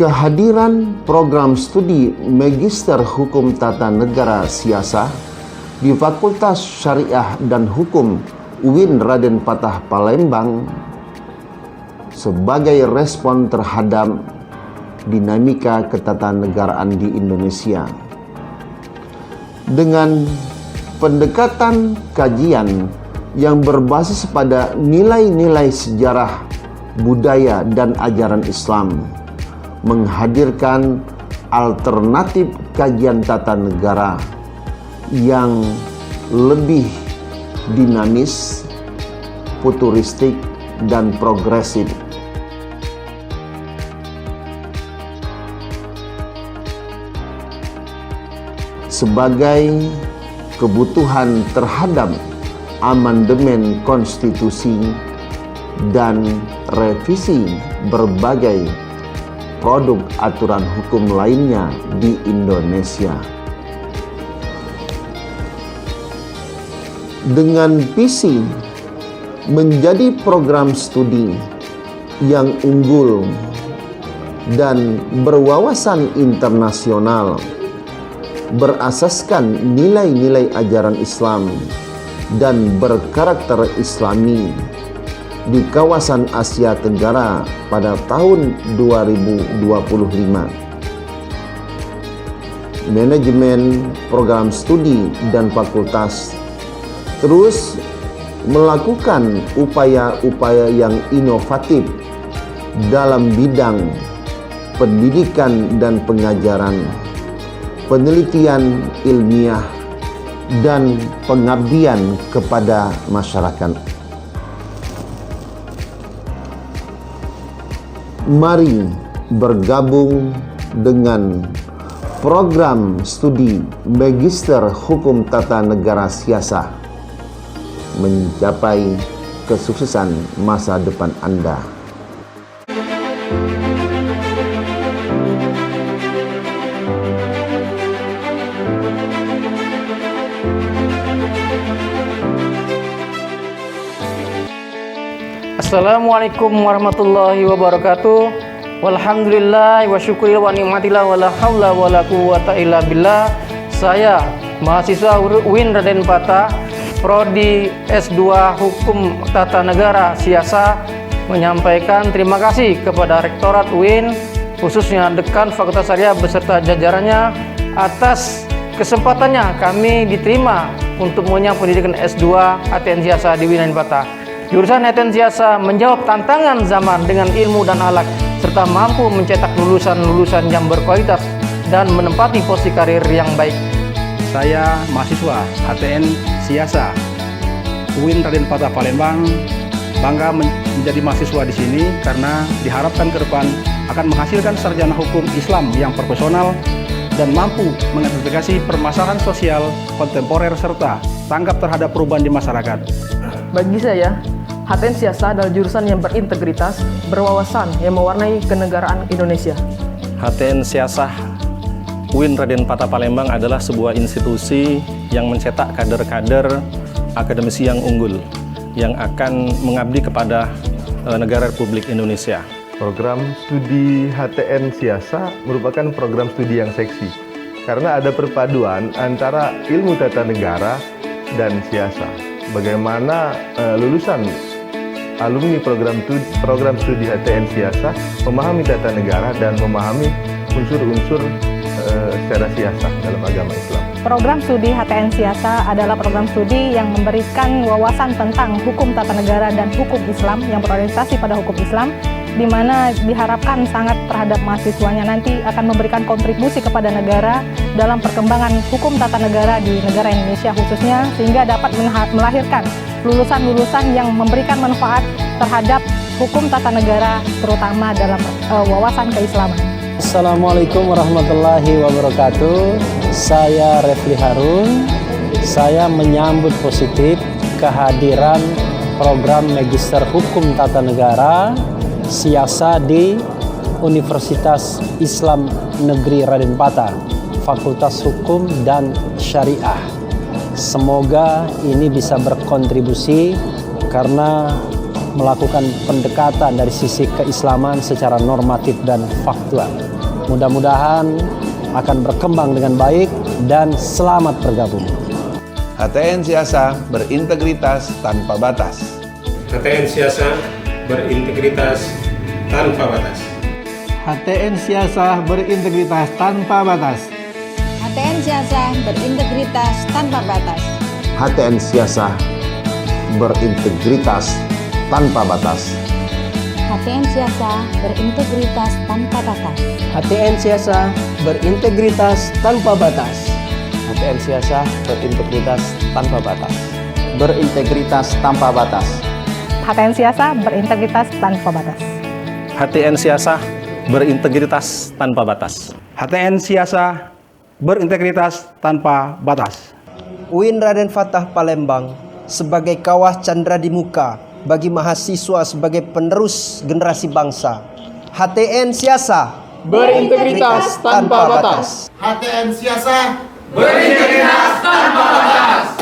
Kehadiran program studi Magister Hukum Tata Negara Siasah di Fakultas Syariah dan Hukum UIN Raden Patah Palembang sebagai respon terhadap dinamika ketatanegaraan di Indonesia. Dengan pendekatan kajian yang berbasis pada nilai-nilai sejarah, budaya, dan ajaran Islam, menghadirkan alternatif kajian tata negara yang lebih dinamis, futuristik, dan progresif. Sebagai kebutuhan terhadap amandemen konstitusi dan revisi berbagai produk aturan hukum lainnya di Indonesia. Dengan visi menjadi program studi yang unggul dan berwawasan internasional, berasaskan nilai-nilai ajaran Islam dan berkarakter Islami di kawasan Asia Tenggara pada tahun 2025. Manajemen program studi dan fakultas terus melakukan upaya-upaya yang inovatif dalam bidang pendidikan dan pengajaran, penelitian ilmiah, dan pengabdian kepada masyarakat. Mari bergabung dengan program studi Magister Hukum Tata Negara Siasah mencapai kesuksesan masa depan Anda. Assalamualaikum warahmatullahi wabarakatuh. Walhamdulillah wa syukuril wa ni'matillah wa la hawla wa la quwwata illa billah. Saya mahasiswa UIN Raden Patah, Prodi S2 Hukum Tata Negara Siasah, menyampaikan terima kasih kepada Rektorat UIN, khususnya Dekan Fakultas Syariah beserta jajarannya atas kesempatannya kami diterima untuk mengenyam pendidikan S2 HTN Siasah di UIN Raden Patah. Jurusan HTN Siasah menjawab tantangan zaman dengan ilmu dan akhlak, serta mampu mencetak lulusan-lulusan yang berkualitas dan menempati posisi karir yang baik. Saya mahasiswa HTN Siasah UIN Raden Patah Palembang, bangga menjadi mahasiswa di sini karena diharapkan ke depan akan menghasilkan sarjana hukum Islam yang profesional dan mampu mengidentifikasi permasalahan sosial kontemporer serta tanggap terhadap perubahan di masyarakat. Bagi saya, HTN Siasah adalah jurusan yang berintegritas, berwawasan yang mewarnai kenegaraan Indonesia. HTN Siasah UIN Raden Patah Palembang adalah sebuah institusi yang mencetak kader-kader akademisi yang unggul yang akan mengabdi kepada negara Republik Indonesia. Program studi HTN Siasah merupakan program studi yang seksi karena ada perpaduan antara ilmu tata negara dan siasah. Bagaimana lulusan alumni program studi HTN Siasah memahami tata negara dan memahami unsur-unsur secara siasah dalam agama Islam. Program studi HTN Siasah adalah program studi yang memberikan wawasan tentang hukum tata negara dan hukum Islam yang berorientasi pada hukum Islam, di mana diharapkan sangat terhadap mahasiswanya nanti akan memberikan kontribusi kepada negara dalam perkembangan hukum tata negara di negara Indonesia khususnya, sehingga dapat melahirkan lulusan-lulusan yang memberikan manfaat terhadap hukum tata negara, terutama dalam wawasan keislaman. Assalamualaikum warahmatullahi wabarakatuh. Saya Refli Harun. Saya menyambut positif kehadiran program Magister Hukum Tata Negara Siasah di Universitas Islam Negeri Raden Patah, Fakultas Hukum dan Syariah. Semoga ini bisa berkontribusi karena melakukan pendekatan dari sisi keislaman secara normatif dan faktual. Mudah-mudahan akan berkembang dengan baik dan selamat bergabung. HTN Siasa berintegritas tanpa batas. HTN Siasa berintegritas tanpa batas. HTN Siasa berintegritas tanpa batas. HTN Siasa berintegritas tanpa batas. HTN Siasa berintegritas tanpa batas. HTN Siasa berintegritas tanpa batas. HTN Siasa berintegritas tanpa batas. HTN Siasa berintegritas tanpa batas. Berintegritas tanpa batas. HTN Siasa berintegritas tanpa batas. HTN Siasa berintegritas tanpa batas. HTN Siasa berintegritas tanpa batas. UIN Raden Fatah Palembang sebagai kawah candra di muka bagi mahasiswa sebagai penerus generasi bangsa. HTN Siasa Berintegritas tanpa batas. HTN Siasa Berintegritas tanpa batas.